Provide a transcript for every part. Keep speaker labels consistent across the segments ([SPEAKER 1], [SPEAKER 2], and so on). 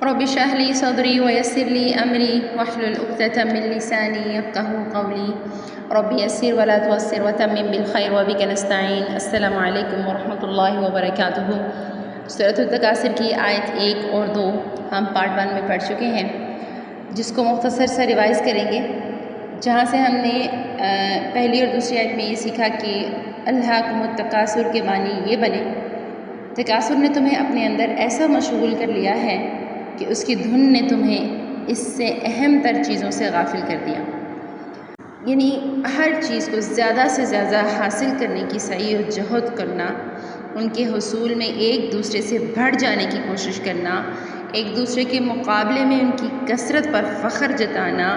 [SPEAKER 1] رب اشرح لي صدري ويسر لي أمري واحلل عقدة من لساني يفقهوا قولي رب يسر ولا تعسر وتمم بالخير وبك نستعين. السلام علیکم ورحمۃ اللہ وبرکاتہ. سورۃ التکاثر کی آیت 1 اور 2 ہم پارٹ 1 میں پڑھ چکے ہیں، جس کو مختصر سے ریوائز کریں گے، جہاں سے ہم نے پہلی اور دوسری آیت میں یہ سیکھا کہ الہاکم التکاثر کے معنی یہ بنے، تکاثر نے تمہیں اپنے اندر ایسا مشغول کر لیا ہے کہ اس کی دھن نے تمہیں اس سے اہم تر چیزوں سے غافل کر دیا. یعنی ہر چیز کو زیادہ سے زیادہ حاصل کرنے کی سعی و جہد کرنا، ان کے حصول میں ایک دوسرے سے بڑھ جانے کی کوشش کرنا، ایک دوسرے کے مقابلے میں ان کی کثرت پر فخر جتانا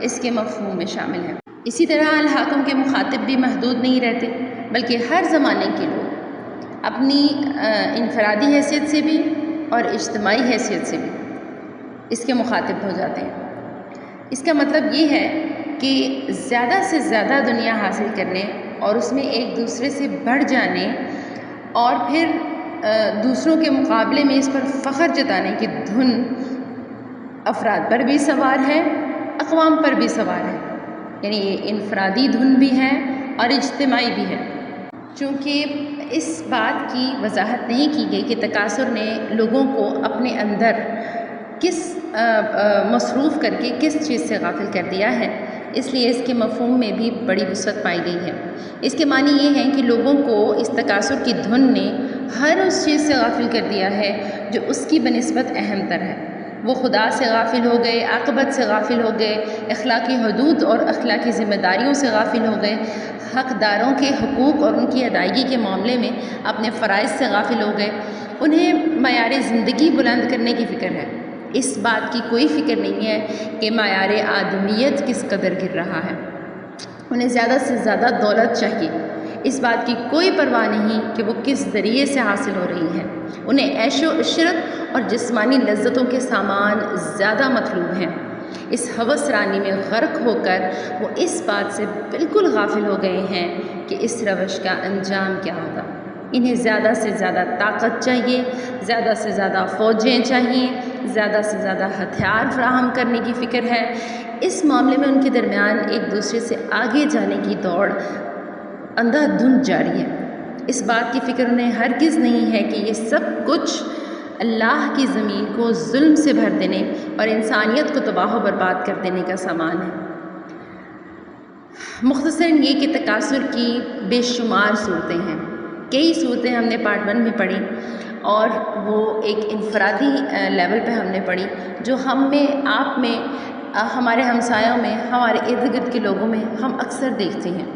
[SPEAKER 1] اس کے مفہوم میں شامل ہے. اسی طرح الحاکم کے مخاطب بھی محدود نہیں رہتے، بلکہ ہر زمانے کے لوگ اپنی انفرادی حیثیت سے بھی اور اجتماعی حیثیت سے بھی اس کے مخاطب ہو جاتے ہیں. اس کا مطلب یہ ہے کہ زیادہ سے زیادہ دنیا حاصل کرنے اور اس میں ایک دوسرے سے بڑھ جانے اور پھر دوسروں کے مقابلے میں اس پر فخر جتانے کی دھن افراد پر بھی سوار ہے، اقوام پر بھی سوار ہے. یعنی یہ انفرادی دھن بھی ہے اور اجتماعی بھی ہے. چونکہ اس بات کی وضاحت نہیں کی گئی کہ تکاثر نے لوگوں کو اپنے اندر کس مصروف کر کے کس چیز سے غافل کر دیا ہے، اس لیے اس کے مفہوم میں بھی بڑی وسعت پائی گئی ہے. اس کے معنی یہ ہیں کہ لوگوں کو اس تکاثر کی دھن نے ہر اس چیز سے غافل کر دیا ہے جو اس کی بنسبت اہم تر ہے. وہ خدا سے غافل ہو گئے، عاقبت سے غافل ہو گئے، اخلاقی حدود اور اخلاقی ذمہ داریوں سے غافل ہو گئے، حقداروں کے حقوق اور ان کی ادائیگی کے معاملے میں اپنے فرائض سے غافل ہو گئے. انہیں معیار زندگی بلند کرنے کی فکر ہے، اس بات کی کوئی فکر نہیں ہے کہ معیار آدمیت کس قدر گر رہا ہے. انہیں زیادہ سے زیادہ دولت چاہیے، اس بات کی کوئی پرواہ نہیں کہ وہ کس ذریعے سے حاصل ہو رہی ہے. انہیں عیش و عشرت اور جسمانی لذتوں کے سامان زیادہ مطلوب ہیں. اس ہوس رانی میں غرق ہو کر وہ اس بات سے بالکل غافل ہو گئے ہیں کہ اس روش کا انجام کیا ہوگا. انہیں زیادہ سے زیادہ طاقت چاہیے، زیادہ سے زیادہ فوجیں چاہیے، زیادہ سے زیادہ ہتھیار فراہم کرنے کی فکر ہے. اس معاملے میں ان کے درمیان ایک دوسرے سے آگے جانے کی دوڑ اندھا دھند جاری ہے. اس بات کی فکر انہیں ہرگز نہیں ہے کہ یہ سب کچھ اللہ کی زمین کو ظلم سے بھر دینے اور انسانیت کو تباہ و برباد کر دینے کا سامان ہے. مختصراً یہ کہ تکاثر کی بے شمار صورتیں ہیں. کئی صورتیں ہم نے پارٹ 1 میں پڑھی اور وہ ایک انفرادی لیول پہ ہم نے پڑھی جو ہم میں، آپ میں، ہمارے ہمسایوں میں، ہمارے ارد گرد کے لوگوں میں ہم اکثر دیکھتے ہیں.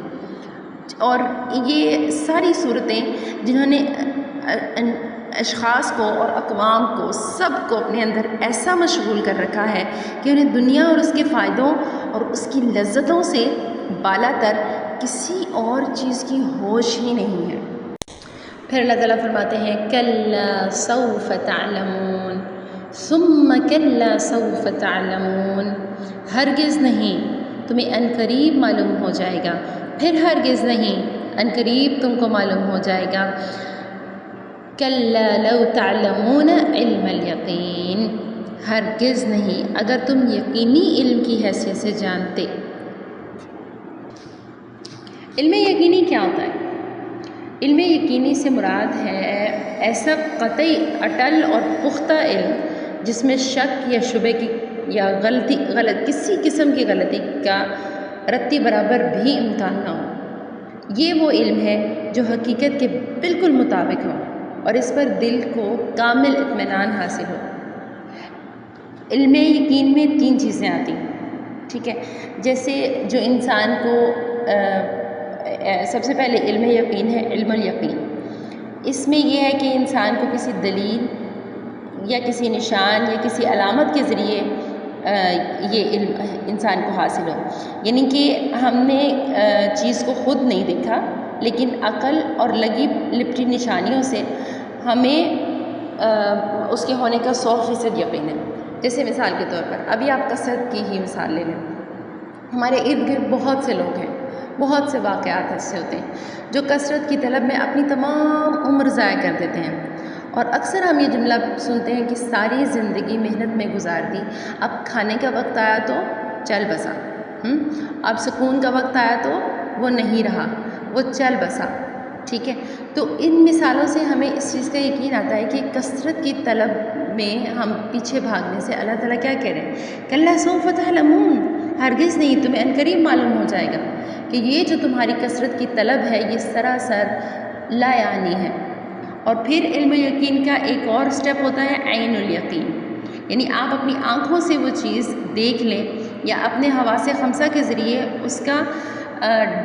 [SPEAKER 1] اور یہ ساری صورتیں جنہوں نے اشخاص کو اور اقوام کو، سب کو اپنے اندر ایسا مشغول کر رکھا ہے کہ انہیں دنیا اور اس کے فائدوں اور اس کی لذتوں سے بالا تر کسی اور چیز کی ہوش ہی نہیں ہے. پھر اللہ تعالیٰ فرماتے ہیں کلا سوف تعلمون ثم کلا سوف تعلمون، ہرگز نہیں، تمہیں عنقریب معلوم ہو جائے گا، پھر ہرگز نہیں، عنقریب تم کو معلوم ہو جائے گا. کلا لو تعلمون علم الیقین، ہرگز نہیں اگر تم یقینی علم کی حیثیت سے جانتے. علم یقینی کیا ہوتا ہے؟ علم یقینی سے مراد ہے ایسا قطعی، اٹل اور پختہ علم جس میں شک یا شبہ کی یا غلط کسی قسم کی غلطی کا رتی برابر بھی امکان نہ ہو. یہ وہ علم ہے جو حقیقت کے بالکل مطابق ہو اور اس پر دل کو کامل اطمینان حاصل ہو. علم یقین میں 3 چیزیں آتی ہیں، ٹھیک ہے؟ جیسے جو انسان کو سب سے پہلے علم یقین ہے، علم الیقین. اس میں یہ ہے کہ انسان کو کسی دلیل یا کسی نشان یا کسی علامت کے ذریعے یہ علم انسان کو حاصل ہو. یعنی کہ ہم نے چیز کو خود نہیں دیکھا، لیکن عقل اور لگی لپٹی نشانیوں سے ہمیں اس کے ہونے کا 100% یقین ہے. جیسے مثال کے طور پر ابھی آپ کثرت کی ہی مثال لے لیں. ہمارے ارد گرد بہت سے لوگ ہیں، بہت سے واقعات ایسے ہوتے ہیں جو کثرت کی طلب میں اپنی تمام عمر ضائع کر دیتے ہیں اور اکثر ہم یہ جملہ سنتے ہیں کہ ساری زندگی محنت میں گزار دی، اب کھانے کا وقت آیا تو چل بسا، اب سکون کا وقت آیا تو وہ نہیں رہا، وہ چل بسا، ٹھیک ہے۔ تو ان مثالوں سے ہمیں اس چیز کا یقین آتا ہے کہ کثرت کی طلب میں ہم پیچھے بھاگنے سے اللہ تعالیٰ کیا کہہ رہے ہیں، کلا سوف تعلمون، ہرگز نہیں، تمہیں عنقریب معلوم ہو جائے گا کہ یہ جو تمہاری کثرت کی طلب ہے یہ سراسر لا یعنی ہے۔ اور پھر علم یقین کا ایک اور سٹیپ ہوتا ہے عین الیقین، یعنی آپ اپنی آنکھوں سے وہ چیز دیکھ لیں یا اپنے حواس خمسہ کے ذریعے اس کا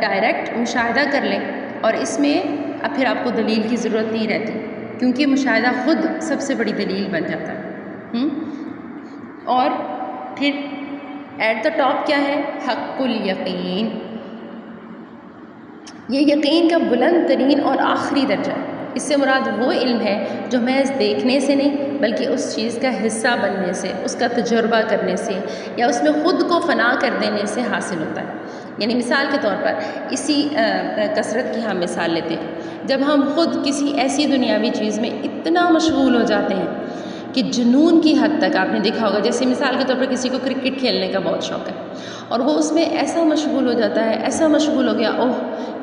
[SPEAKER 1] ڈائریکٹ مشاہدہ کر لیں، اور اس میں اب پھر آپ کو دلیل کی ضرورت نہیں رہتی، کیونکہ مشاہدہ خود سب سے بڑی دلیل بن جاتا ہے۔ اور پھر ایٹ دا ٹاپ کیا ہے، حق الیقین، یہ یقین کا بلند ترین اور آخری درجہ ہے۔ اس سے مراد وہ علم ہے جو محض دیکھنے سے نہیں بلکہ اس چیز کا حصہ بننے سے، اس کا تجربہ کرنے سے یا اس میں خود کو فنا کر دینے سے حاصل ہوتا ہے۔ یعنی مثال کے طور پر اسی کثرت کی ہم مثال لیتے ہیں، جب ہم خود کسی ایسی دنیاوی چیز میں اتنا مشغول ہو جاتے ہیں کہ جنون کی حد تک، آپ نے دیکھا ہوگا جیسے مثال کے طور پر کسی کو کرکٹ کھیلنے کا بہت شوق ہے اور وہ اس میں ایسا مشغول ہو جاتا ہے، ایسا مشغول ہو گیا، اوہ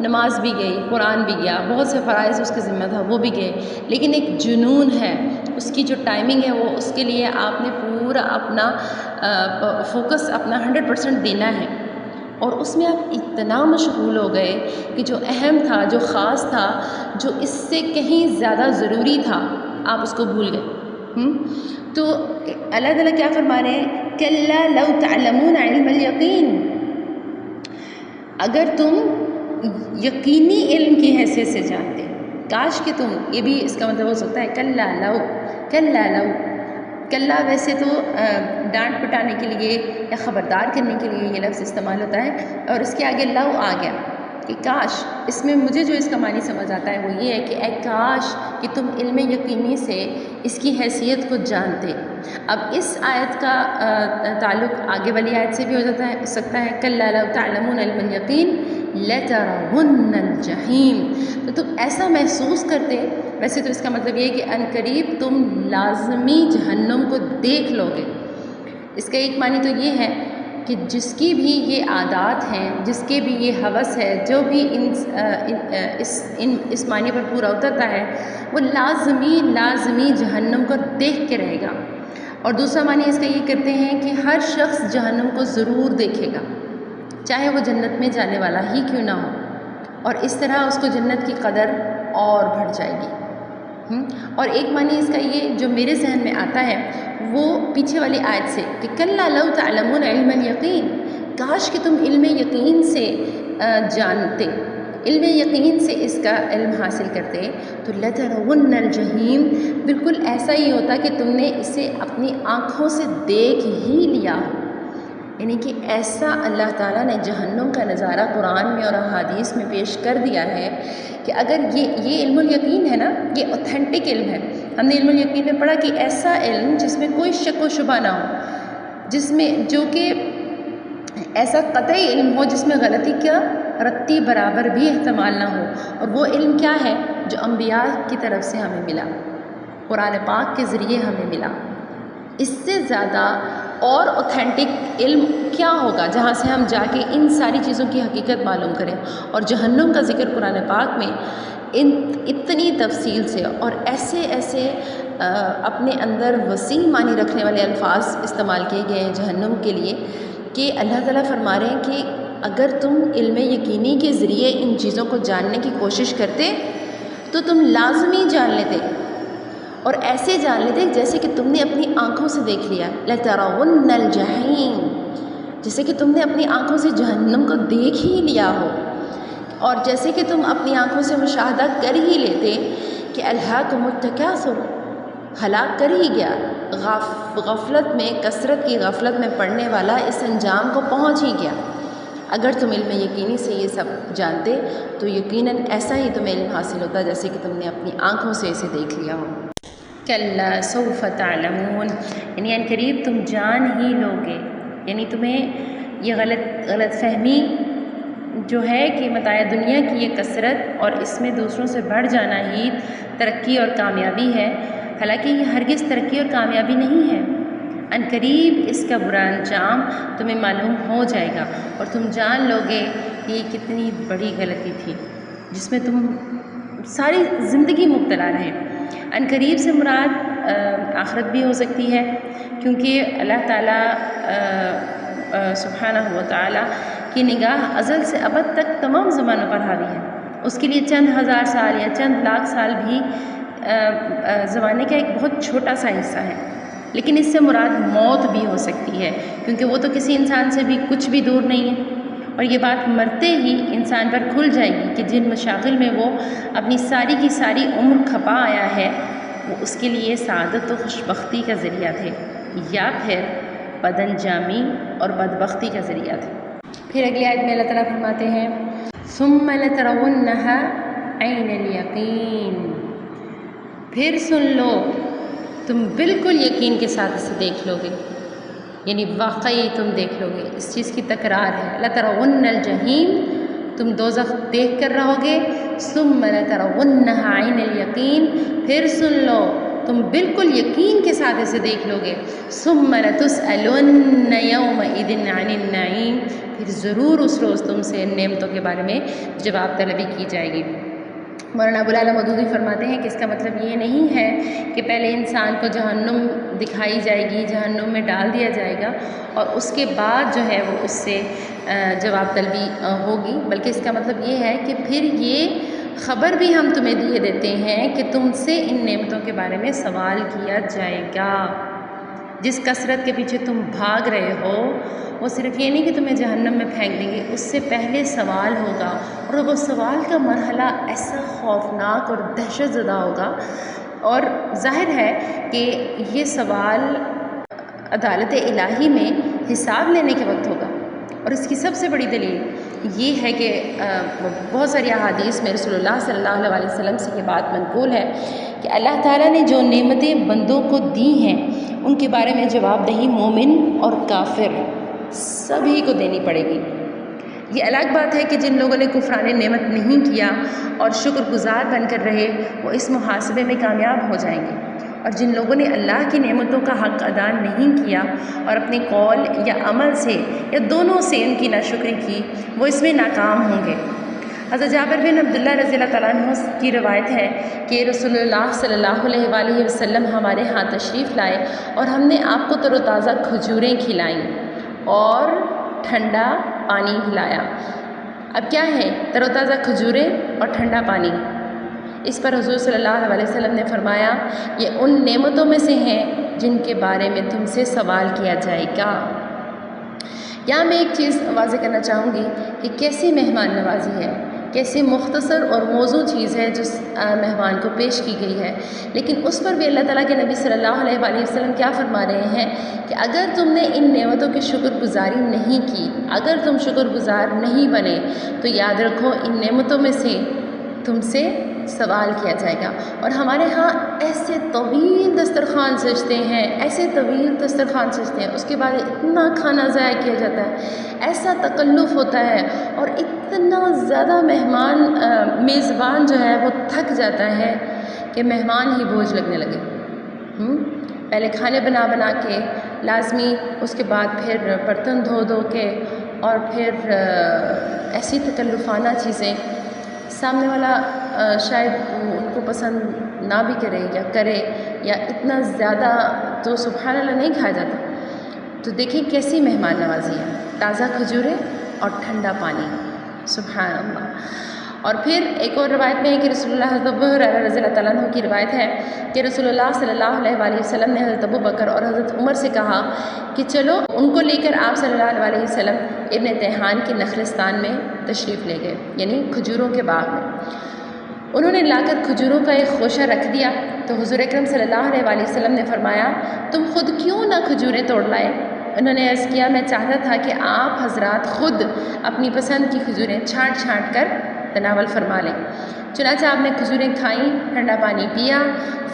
[SPEAKER 1] نماز بھی گئی، قرآن بھی گیا، بہت سے فرائض اس کے ذمہ تھا وہ بھی گئے، لیکن ایک جنون ہے، اس کی جو ٹائمنگ ہے وہ اس کے لیے آپ نے پورا اپنا فوکس اپنا 100% دینا ہے، اور اس میں آپ اتنا مشغول ہو گئے کہ جو اہم تھا، جو خاص تھا، جو اس سے کہیں زیادہ ضروری تھا، آپ اس کو بھول گئے۔ تو اللہ تعالیٰ کیا فرما رہے ہیں، کلا لو تعلمون علم الیقین، اگر تم یقینی علم کی حیثیت سے جانتے، کاش کہ تم، یہ بھی اس کا مطلب ہو سکتا ہے کلا لو، کلا لو، کلا ویسے تو ڈانٹ پٹانے کے لیے یا خبردار کرنے کے لیے یہ لفظ استعمال ہوتا ہے، اور اس کے آگے لو آ گیا کہ کاش، اس میں مجھے جو اس کا معنی سمجھ آتا ہے وہ یہ ہے کہ اے کاش کہ تم علم یقینی سے اس کی حیثیت کو جانتے۔ اب اس آیت کا تعلق آگے والی آیت سے بھی ہو جاتا ہے، سکتا ہے کلا لو تعلمون علم الیقین لترون الجحیم، تو تم ایسا محسوس کرتے، ویسے تو اس کا مطلب یہ ہے کہ عنقریب تم لازمی جہنم کو دیکھ لو گے۔ اس کا ایک معنی تو یہ ہے کہ جس کی بھی یہ عادات ہیں، جس کے بھی یہ ہوس ہے، جو بھی اس معنی پر پورا اترتا ہے وہ لازمی جہنم کو دیکھ کے رہے گا۔ اور دوسرا معنی اس کا یہ کرتے ہیں کہ ہر شخص جہنم کو ضرور دیکھے گا، چاہے وہ جنت میں جانے والا ہی کیوں نہ ہو، اور اس طرح اس کو جنت کی قدر اور بڑھ جائے گی۔ اور ایک معنی اس کا یہ جو میرے ذہن میں آتا ہے وہ پیچھے والی آیت سے کہ کلا لو تعلمون علم الیقین، کاش کہ تم علم یقین سے جانتے، علم یقین سے اس کا علم حاصل کرتے، تو لترون الجحیم، بالکل ایسا ہی ہوتا کہ تم نے اسے اپنی آنکھوں سے دیکھ ہی لیا ہو۔ یعنی کہ ایسا اللہ تعالیٰ نے جہنم کا نظارہ قرآن میں اور احادیث میں پیش کر دیا ہے کہ اگر یہ علم الیقین ہے نا، یہ اوتھینٹک علم ہے۔ ہم نے علم الیقین میں پڑھا کہ ایسا علم جس میں کوئی شک و شبہ نہ ہو، جس میں جو کہ ایسا قطعی علم ہو جس میں غلطی کا رتی برابر بھی احتمال نہ ہو، اور وہ علم کیا ہے جو انبیاء کی طرف سے ہمیں ملا، قرآن پاک کے ذریعے ہمیں ملا۔ اس سے زیادہ اور اوتھینٹک علم کیا ہوگا جہاں سے ہم جا کے ان ساری چیزوں کی حقیقت معلوم کریں، اور جہنم کا ذکر قرآن پاک میں اتنی تفصیل سے اور ایسے اپنے اندر وسیع معنی رکھنے والے الفاظ استعمال کیے گئے ہیں جہنم کے لیے کہ اللہ تعالیٰ فرما رہے ہیں کہ اگر تم علم یقینی کے ذریعے ان چیزوں کو جاننے کی کوشش کرتے تو تم لازمی جان لیتے، اور ایسے جان لیتے جیسے کہ تم نے اپنی آنکھوں سے دیکھ لیا، لترون الجحیم، جیسے کہ تم نے اپنی آنکھوں سے جہنم کو دیکھ ہی لیا ہو، اور جیسے کہ تم اپنی آنکھوں سے مشاہدہ کر ہی لیتے کہ الہاکم التکاثر، ہلاک کر ہی گیا، غفلت میں، کثرت کی غفلت میں پڑنے والا اس انجام کو پہنچ ہی گیا۔ اگر تم علم یقینی سے یہ سب جانتے تو یقیناً ایسا ہی تمہیں علم حاصل ہوتا جیسے کہ تم نے اپنی آنکھوں سے اسے دیکھ لیا ہو۔ کلا سوف تعلمون، یعنی ان قریب تم جان ہی لو گے، یعنی تمہیں یہ غلط فہمی جو ہے کہ متاع دنیا کی یہ کثرت اور اس میں دوسروں سے بڑھ جانا ہی ترقی اور کامیابی ہے، حالانکہ یہ ہرگز ترقی اور کامیابی نہیں ہے۔ ان قریب اس کا برا انجام تمہیں معلوم ہو جائے گا اور تم جان لو گے کہ یہ کتنی بڑی غلطی تھی جس میں تم ساری زندگی مبتلا رہے۔ ان قریب سے مراد آخرت بھی ہو سکتی ہے، کیونکہ اللہ تعالیٰ سبحانہ و تعالیٰ کی نگاہ ازل سے ابد تک تمام زمانوں پر حاوی ہے۔ اس کے لیے چند ہزار سال یا چند لاکھ سال بھی زمانے کا ایک بہت چھوٹا سا حصہ ہے۔ لیکن اس سے مراد موت بھی ہو سکتی ہے، کیونکہ وہ تو کسی انسان سے بھی کچھ بھی دور نہیں ہے، اور یہ بات مرتے ہی انسان پر کھل جائے گی کہ جن مشاغل میں وہ اپنی ساری کی ساری عمر کھپا آیا ہے وہ اس کے لیے سعادت و خوشبختی کا ذریعہ تھے یا پھر بد انجامی اور بدبختی کا ذریعہ تھے۔ پھر اگلی آیت میں اللہ تعالیٰ فرماتے ہیں ثم لترونها عین الیقین، پھر سن لو تم بالکل یقین کے ساتھ اسے دیکھ لو گے، یعنی واقعی تم دیکھ لو گے، اس چیز کی تکرار ہے۔ لترون الجحیم، تم دوزخ دیکھ کر رہو گے۔ ثم لترونها عین الیقین، پھر سن لو تم بالکل یقین کے ساتھ اسے دیکھ لو گے۔ ثم لتسألن یومئذ عن النعیم، پھر ضرور اس روز تم سے نعمتوں کے بارے میں جواب طلبی کی جائے گی۔ مولانا ابوالعلا مودودی فرماتے ہیں کہ اس کا مطلب یہ نہیں ہے کہ پہلے انسان کو جہنم دکھائی جائے گی، جہنم میں ڈال دیا جائے گا اور اس کے بعد جو ہے وہ اس سے جواب طلبی ہوگی، بلکہ اس کا مطلب یہ ہے کہ پھر یہ خبر بھی ہم تمہیں دیے دیتے ہیں کہ تم سے ان نعمتوں کے بارے میں سوال کیا جائے گا۔ جس کثرت کے پیچھے تم بھاگ رہے ہو وہ صرف یہ نہیں کہ تمہیں جہنم میں پھینک دیں گے، اس سے پہلے سوال ہوگا، اور وہ سوال کا مرحلہ ایسا خوفناک اور دہشت زدہ ہوگا، اور ظاہر ہے کہ یہ سوال عدالت الہی میں حساب لینے کے وقت ہوگا۔ اور اس کی سب سے بڑی دلیل یہ ہے کہ بہت ساری احادیث میں رسول اللہ صلی اللہ علیہ وسلم سے یہ بات منقول ہے کہ اللہ تعالیٰ نے جو نعمتیں بندوں کو دی ہیں ان کے بارے میں جواب دہی مومن اور کافر سبھی کو دینی پڑے گی۔ یہ الگ بات ہے کہ جن لوگوں نے کفران نعمت نہیں کیا اور شکر گزار بن کر رہے وہ اس محاسبے میں کامیاب ہو جائیں گے، اور جن لوگوں نے اللہ کی نعمتوں کا حق ادا نہیں کیا اور اپنے قول یا عمل سے یا دونوں سے ان کی ناشکری کی وہ اس میں ناکام ہوں گے۔ حضرت جابر بن عبداللہ رضی اللہ تعالیٰ عنہ کی روایت ہے کہ رسول اللہ صلی اللہ علیہ وآلہ وسلم ہمارے ہاں تشریف لائے اور ہم نے آپ کو تر و تازہ کھجوریں کھلائیں اور ٹھنڈا پانی پلایا۔ اب کیا ہے تر و تازہ کھجوریں اور ٹھنڈا پانی؟ اس پر حضور صلی اللہ علیہ وسلم نے فرمایا یہ ان نعمتوں میں سے ہیں جن کے بارے میں تم سے سوال کیا جائے گا۔ یہاں میں ایک چیز واضح کرنا چاہوں گی کہ کیسی مہمان نوازی ہے، کیسی مختصر اور موزوں چیز ہے جو مہمان کو پیش کی گئی ہے، لیکن اس پر بھی اللہ تعالیٰ کے نبی صلی اللہ علیہ وآلہ وسلم کیا فرما رہے ہیں کہ اگر تم نے ان نعمتوں کی شکر گزاری نہیں کی، اگر تم شکر گزار نہیں بنے تو یاد رکھو ان نعمتوں میں سے تم سے سوال کیا جائے گا۔ اور ہمارے ہاں ایسے طویل دسترخوان سجتے ہیں، ایسے طویل دسترخوان سجتے ہیں، اس کے بعد اتنا کھانا ضائع کیا جاتا ہے، ایسا تکلف ہوتا ہے اور اتنا زیادہ مہمان میزبان جو ہے وہ تھک جاتا ہے کہ مہمان ہی بوجھ لگنے لگے۔ پہلے کھانے بنا بنا کے لازمی، اس کے بعد پھر برتن دھو دھو کے، اور پھر ایسی تکلفانہ چیزیں سامنے والا شاید ان کو پسند نہ بھی کرے یا کرے، یا اتنا زیادہ تو سبحان اللہ نہیں کھایا جاتا۔ تو دیکھیں کیسی مہمان نوازی ہے، تازہ کھجوریں اور ٹھنڈا پانی، سبحان اللہ۔ اور پھر ایک اور روایت میں ہے کہ رسول اللہ حضرت ابو ہریرہ رضی اللہ تعالیٰ عنہ کی روایت ہے کہ رسول اللہ صلی اللہ علیہ وآلہ وسلم نے حضرت ابو بکر اور حضرت عمر سے کہا کہ چلو، ان کو لے کر آپ صلی اللہ علیہ وسلم ابن تیہان کے نخلستان میں تشریف لے گئے، یعنی کھجوروں کے باغ میں۔ انہوں نے لا کر کھجوروں کا ایک خوشہ رکھ دیا تو حضور اکرم صلی اللہ علیہ وآلہ وسلم نے فرمایا تم خود کیوں نہ کھجوریں توڑ لائے؟ انہوں نے عرض کیا میں چاہتا تھا کہ آپ حضرات خود اپنی پسند کی کھجوریں چھانٹ چھانٹ کر تناول فرما لیں۔ چنانچہ آپ نے کھجوریں کھائیں، ٹھنڈا پانی پیا۔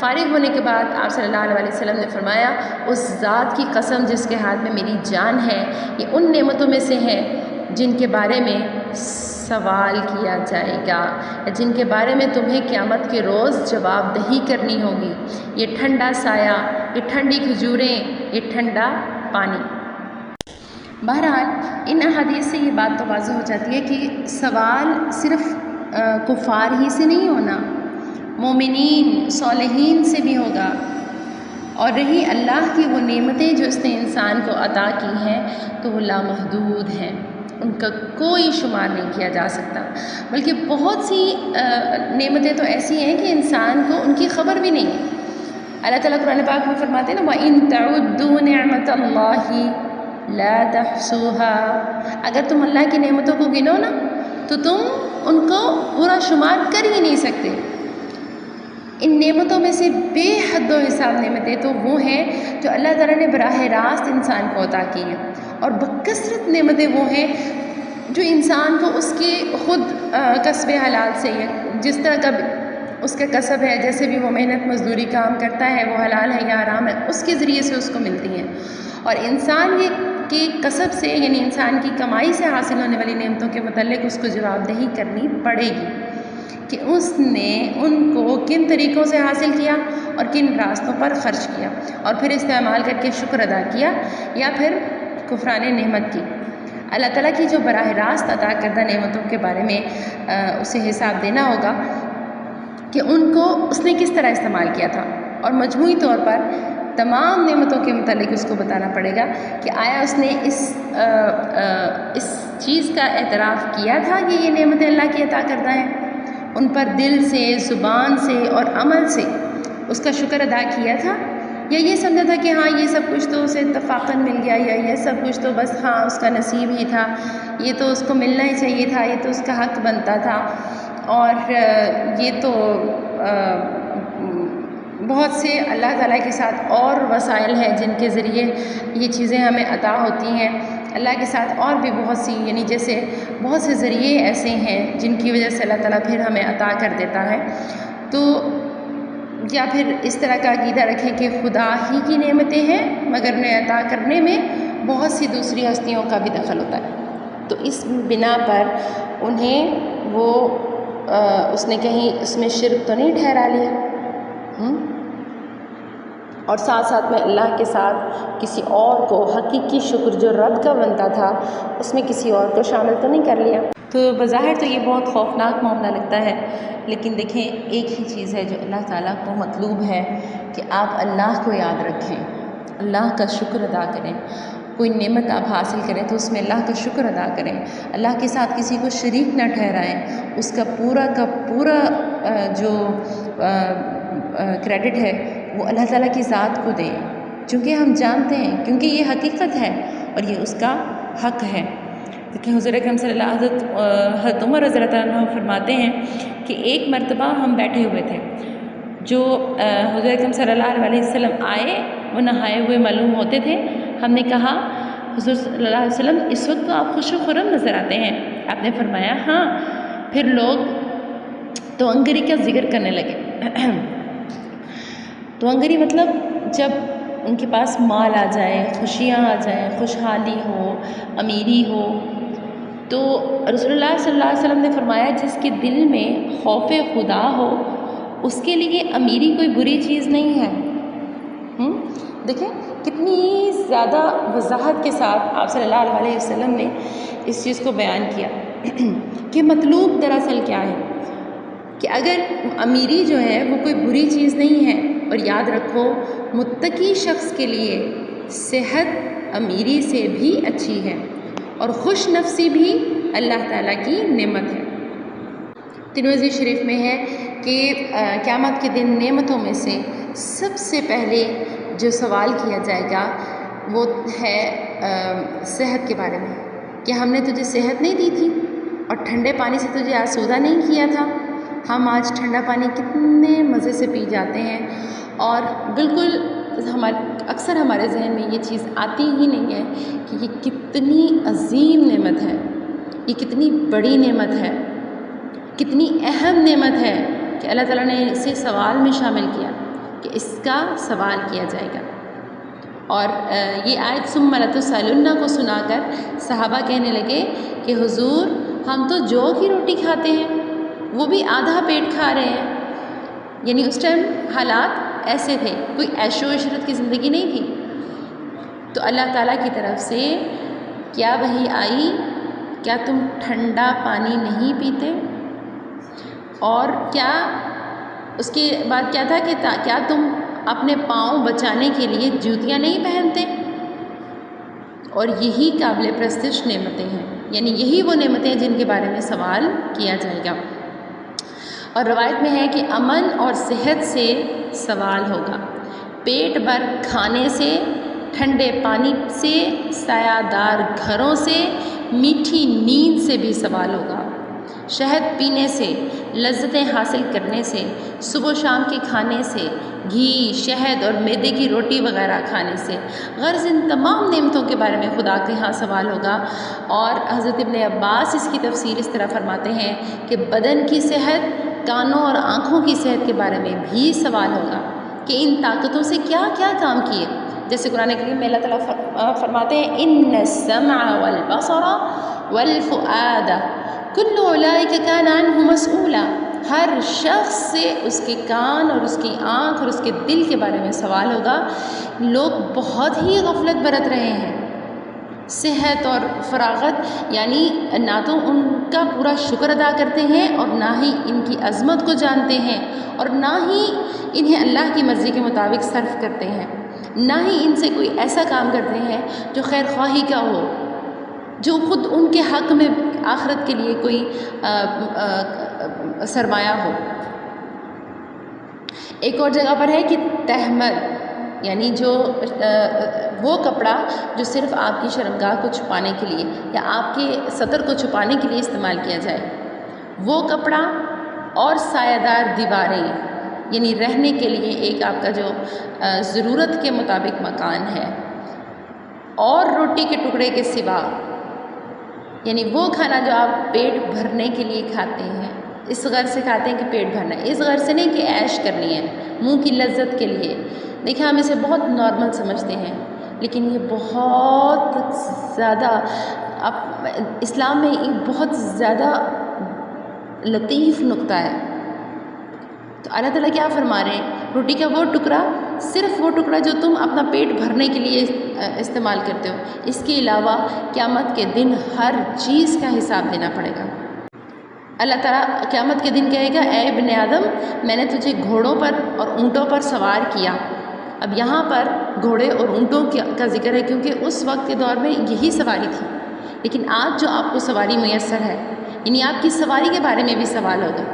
[SPEAKER 1] فارغ ہونے کے بعد آپ صلی اللہ علیہ وسلم نے فرمایا اس ذات کی قسم جس کے ہاتھ میں میری جان ہے، یہ ان نعمتوں میں سے ہیں جن کے بارے میں سوال کیا جائے گا، جن کے بارے میں تمہیں قیامت کے روز جواب دہی کرنی ہوگی۔ یہ ٹھنڈا سایہ، یہ ٹھنڈی کھجوریں، یہ ٹھنڈا پانی۔ بہرحال ان احادیث سے یہ بات تو واضح ہو جاتی ہے کہ سوال صرف کفار ہی سے نہیں ہونا، مومنین صالحین سے بھی ہوگا۔ اور رہی اللہ کی وہ نعمتیں جو اس نے انسان کو عطا کی ہیں تو وہ لامحدود ہیں، ان کا کوئی شمار نہیں کیا جا سکتا، بلکہ بہت سی نعمتیں تو ایسی ہیں کہ انسان کو ان کی خبر بھی نہیں ہے۔ اللہ تعالیٰ قرآن پاک میں فرماتے ہیں نا وَإِن تَعُدُّوا نِعْمَةَ اللَّهِ لَا تَحْصُوهَا، اگر تم اللہ کی نعمتوں کو گنو نا تو تم ان کو پورا شمار کر ہی نہیں سکتے۔ ان نعمتوں میں سے بے حد و حساب نعمتیں تو وہ ہیں جو اللہ تعالیٰ نے براہ راست انسان کو عطا کی ہیں، اور بکثرت نعمتیں وہ ہیں جو انسان کو اس کے خود کسب حلال سے ہے، جس طرح کا اس کا کسب ہے، جیسے بھی وہ محنت مزدوری کام کرتا ہے، وہ حلال ہے یا حرام ہے، اس کے ذریعے سے اس کو ملتی ہیں۔ اور انسان کے کسب سے یعنی انسان کی کمائی سے حاصل ہونے والی نعمتوں کے متعلق اس کو جواب دہی کرنی پڑے گی کہ اس نے ان کو کن طریقوں سے حاصل کیا اور کن راستوں پر خرچ کیا، اور پھر استعمال کر کے شکر ادا کیا یا پھر کفران نعمت کی۔ اللہ تعالیٰ کی جو براہ راست عطا کردہ نعمتوں کے بارے میں اسے حساب دینا ہوگا کہ ان کو اس نے کس طرح استعمال کیا تھا، اور مجموعی طور پر تمام نعمتوں کے متعلق اس کو بتانا پڑے گا کہ آیا اس نے اس چیز کا اعتراف کیا تھا کہ یہ نعمتیں اللہ کی عطا کردہ ہیں، ان پر دل سے، زبان سے اور عمل سے اس کا شکر ادا کیا تھا، یا یہ سمجھا تھا کہ ہاں یہ سب کچھ تو اسے اتفاقاً مل گیا، یا یہ سب کچھ تو بس ہاں اس کا نصیب ہی تھا، یہ تو اس کو ملنا ہی چاہیے تھا، یہ تو اس کا حق بنتا تھا، اور یہ تو بہت سے اللہ تعالیٰ کے ساتھ اور وسائل ہیں جن کے ذریعے یہ چیزیں ہمیں عطا ہوتی ہیں، اللہ کے ساتھ اور بھی بہت سی یعنی جیسے بہت سے ذریعے ایسے ہیں جن کی وجہ سے اللہ تعالیٰ پھر ہمیں عطا کر دیتا ہے۔ تو یا پھر اس طرح کا عقیدہ رکھیں کہ خدا ہی کی نعمتیں ہیں مگر انہیں عطا کرنے میں بہت سی دوسری ہستیوں کا بھی دخل ہوتا ہے، تو اس بنا پر انہیں وہ اس نے کہیں اس میں شرک تو نہیں ٹھہرا لیا، اور ساتھ ساتھ میں اللہ کے ساتھ کسی اور کو حقیقی شکر جو رب کا بنتا تھا اس میں کسی اور کو شامل تو نہیں کر لیا۔ تو بظاہر تو یہ بہت خوفناک معاملہ لگتا ہے، لیکن دیکھیں ایک ہی چیز ہے جو اللہ تعالیٰ کو مطلوب ہے کہ آپ اللہ کو یاد رکھیں، اللہ کا شکر ادا کریں، کوئی نعمت آپ حاصل کریں تو اس میں اللہ کا شکر ادا کریں، اللہ کے ساتھ کسی کو شریک نہ ٹھہرائیں، اس کا پورا جو کریڈٹ ہے وہ اللہ تعالیٰ کی ذات کو دیں، چونکہ ہم جانتے ہیں، کیونکہ یہ حقیقت ہے اور یہ اس کا حق ہے۔ لیکن حضور اکرم صلی اللہ علیہ وسلم حضرت عمر رضی اللہ عنہ فرماتے ہیں کہ ایک مرتبہ ہم بیٹھے ہوئے تھے، جو حضور اکرم صلی اللہ علیہ وسلم آئے وہ نہائے ہوئے معلوم ہوتے تھے۔ ہم نے کہا حضور صلی اللہ علیہ وسلم اس وقت تو آپ خوش و خرم نظر آتے ہیں، آپ نے فرمایا ہاں۔ پھر لوگ توانگری کا ذکر کرنے لگے۔ توانگری مطلب جب ان کے پاس مال آ جائے، خوشیاں آ جائیں، خوشحالی ہو، امیری ہو، تو رسول اللہ صلی اللہ علیہ وسلم نے فرمایا جس کے دل میں خوف خدا ہو اس کے لیے امیری کوئی بری چیز نہیں ہے۔ دیکھیں کتنی زیادہ وضاحت کے ساتھ آپ صلی اللہ علیہ وسلم نے اس چیز کو بیان کیا کہ مطلوب دراصل کیا ہے، کہ اگر امیری جو ہے وہ کوئی بری چیز نہیں ہے، اور یاد رکھو متقی شخص کے لیے صحت امیری سے بھی اچھی ہے اور خوش نفسی بھی اللہ تعالیٰ کی نعمت ہے۔ ترمذی شریف میں ہے کہ قیامت کے دن نعمتوں میں سے سب سے پہلے جو سوال کیا جائے گا وہ ہے صحت کے بارے میں، کہ ہم نے تجھے صحت نہیں دی تھی اور ٹھنڈے پانی سے تجھے آسودہ نہیں کیا تھا۔ ہم آج ٹھنڈا پانی کتنے مزے سے پی جاتے ہیں، اور بالکل اکثر ہمارے ذہن میں یہ چیز آتی ہی نہیں ہے کہ یہ کتنی عظیم نعمت ہے، یہ کتنی بڑی نعمت ہے، کتنی اہم نعمت ہے کہ اللہ تعالیٰ نے اسے سوال میں شامل کیا کہ اس کا سوال کیا جائے گا۔ اور یہ آیت ثم لتسألن کو سنا کر صحابہ کہنے لگے کہ حضور ہم تو جو کی روٹی کھاتے ہیں، وہ بھی آدھا پیٹ کھا رہے ہیں. یعنی اس ٹائم حالات ایسے تھے، کوئی عیش و عشرت کی زندگی نہیں تھی. تو اللہ تعالیٰ کی طرف سے کیا وحی آئی، کیا تم ٹھنڈا پانی نہیں پیتے؟ اور کیا اس کے بعد کیا تھا کہ کیا تم اپنے پاؤں بچانے کے لیے جوتیاں نہیں پہنتے؟ اور یہی قابل پرستش نعمتیں ہیں، یعنی یہی وہ نعمتیں ہیں جن کے بارے میں سوال کیا جائے گا. اور روایت میں ہے کہ امن اور صحت سے سوال ہوگا، پیٹ بھر کھانے سے، ٹھنڈے پانی سے، سایہ دار گھروں سے، میٹھی نیند سے بھی سوال ہوگا، شہد پینے سے، لذتیں حاصل کرنے سے، صبح و شام کے کھانے سے، گھی، شہد اور میدے کی روٹی وغیرہ کھانے سے. غرض ان تمام نعمتوں کے بارے میں خدا کے ہاں سوال ہوگا. اور حضرت ابن عباس اس کی تفسیر اس طرح فرماتے ہیں کہ بدن کی صحت، کانوں اور آنکھوں کی صحت کے بارے میں بھی سوال ہوگا کہ ان طاقتوں سے کیا کیا کام کیے. جیسے قرآن کریم میں اللہ تعالیٰ فرماتے ہیں ان السمع والبصر والفؤاد کل اولئک کان عنہ مسئولا. ہر شخص سے اس کے کان اور اس کی آنکھ اور اس کے دل کے بارے میں سوال ہوگا. لوگ بہت ہی غفلت برت رہے ہیں. صحت اور فراغت یعنی نہ تو ان کا پورا شکر ادا کرتے ہیں اور نہ ہی ان کی عظمت کو جانتے ہیں اور نہ ہی انہیں اللہ کی مرضی کے مطابق صرف کرتے ہیں، نہ ہی ان سے کوئی ایسا کام کرتے ہیں جو خیر خواہی کا ہو، جو خود ان کے حق میں آخرت کے لیے کوئی سرمایہ ہو. ایک اور جگہ پر ہے کہ تحمل یعنی جو وہ کپڑا جو صرف آپ کی شرمگاہ کو چھپانے کے لیے یا آپ کے سطر کو چھپانے کے لیے استعمال کیا جائے، وہ کپڑا، اور سایہ دار دیواریں یعنی رہنے کے لیے ایک آپ کا جو ضرورت کے مطابق مکان ہے، اور روٹی کے ٹکڑے کے سوا یعنی وہ کھانا جو آپ پیٹ بھرنے کے لیے کھاتے ہیں، اس غرض سے کھاتے ہیں کہ پیٹ بھرنا ہے، اس غرض سے نہیں کہ عیش کرنی ہے منہ کی لذت کے لیے. دیکھیں ہم اسے بہت نارمل سمجھتے ہیں، لیکن یہ بہت زیادہ اسلام میں ایک بہت زیادہ لطیف نقطہ ہے. تو اللہ تعالیٰ کیا فرما رہے ہیں، روٹی کا وہ ٹکڑا، صرف وہ ٹکڑا جو تم اپنا پیٹ بھرنے کے لیے استعمال کرتے ہو، اس کے علاوہ قیامت کے دن ہر چیز کا حساب دینا پڑے گا. اللہ تعالیٰ قیامت کے دن کہے گا اے ابن آدم میں نے تجھے گھوڑوں پر اور اونٹوں پر سوار کیا. اب یہاں پر گھوڑے اور اونٹوں کا ذکر ہے کیونکہ اس وقت کے دور میں یہی سواری تھی، لیکن آج جو آپ کو سواری میسر ہے یعنی آپ کی سواری کے بارے میں بھی سوال ہوگا.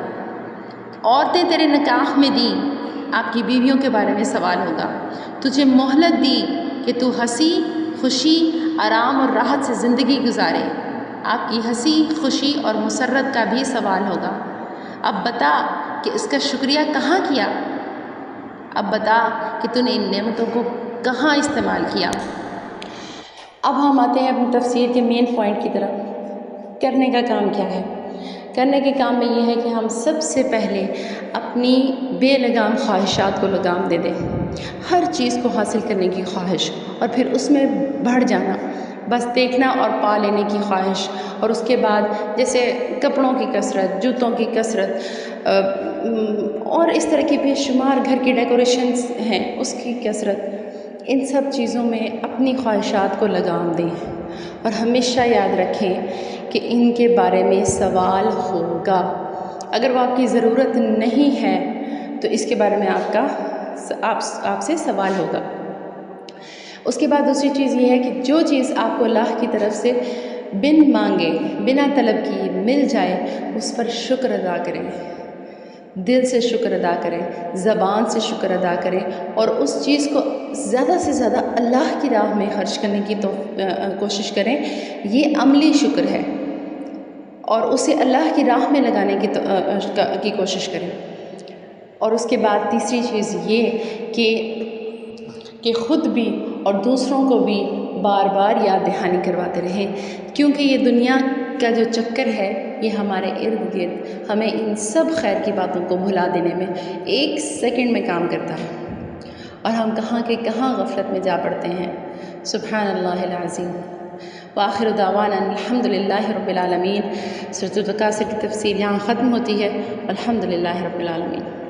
[SPEAKER 1] عورتیں تیرے نکاح میں دی، آپ کی بیویوں کے بارے میں سوال ہوگا. تجھے مہلت دی کہ تو ہنسی خوشی آرام اور راحت سے زندگی گزارے، آپ کی ہنسی خوشی اور مسرت کا بھی سوال ہوگا. اب بتا کہ اس کا شکریہ کہاں کیا، اب بتا کہ تو نے ان نعمتوں کو کہاں استعمال کیا. اب ہم آتے ہیں اپنی تفسیر کے مین پوائنٹ کی طرف. کرنے کا کام کیا ہے؟ کرنے کے کام میں یہ ہے کہ ہم سب سے پہلے اپنی بے لگام خواہشات کو لگام دے دیں، ہر چیز کو حاصل کرنے کی خواہش اور پھر اس میں بڑھ جانا، بس دیکھنا اور پا لینے کی خواہش، اور اس کے بعد جیسے کپڑوں کی کثرت، جوتوں کی کثرت اور اس طرح کی بے شمار گھر کی ڈیکوریشنز ہیں اس کی کثرت، ان سب چیزوں میں اپنی خواہشات کو لگام دیں اور ہمیشہ یاد رکھیں کہ ان کے بارے میں سوال ہوگا. اگر وہ آپ کی ضرورت نہیں ہے تو اس کے بارے میں آپ سے سوال ہوگا. اس کے بعد دوسری چیز یہ ہے کہ جو چیز آپ کو اللہ کی طرف سے بن مانگے بنا طلب کی مل جائے اس پر شکر ادا کریں، دل سے شکر ادا کریں، زبان سے شکر ادا کریں، اور اس چیز کو زیادہ سے زیادہ اللہ کی راہ میں خرچ کرنے کی کوشش کریں. یہ عملی شکر ہے، اور اسے اللہ کی راہ میں لگانے کی کوشش کریں. اور اس کے بعد تیسری چیز یہ کہ خود بھی اور دوسروں کو بھی بار بار یاد دہانی کرواتے رہیں، کیونکہ یہ دنیا کا جو چکر ہے یہ ہمارے ارد گرد ہمیں ان سب خیر کی باتوں کو بھلا دینے میں 1 سیکنڈ میں کام کرتا ہے، اور ہم کہاں کے کہاں غفلت میں جا پڑتے ہیں. سبحان اللہ العظیم. وآخر دعوانا الحمدللہ رب العالمین۔ سورۃ التکاثر کی تفسیر یہاں ختم ہوتی ہے۔ الحمدللہ رب العالمین۔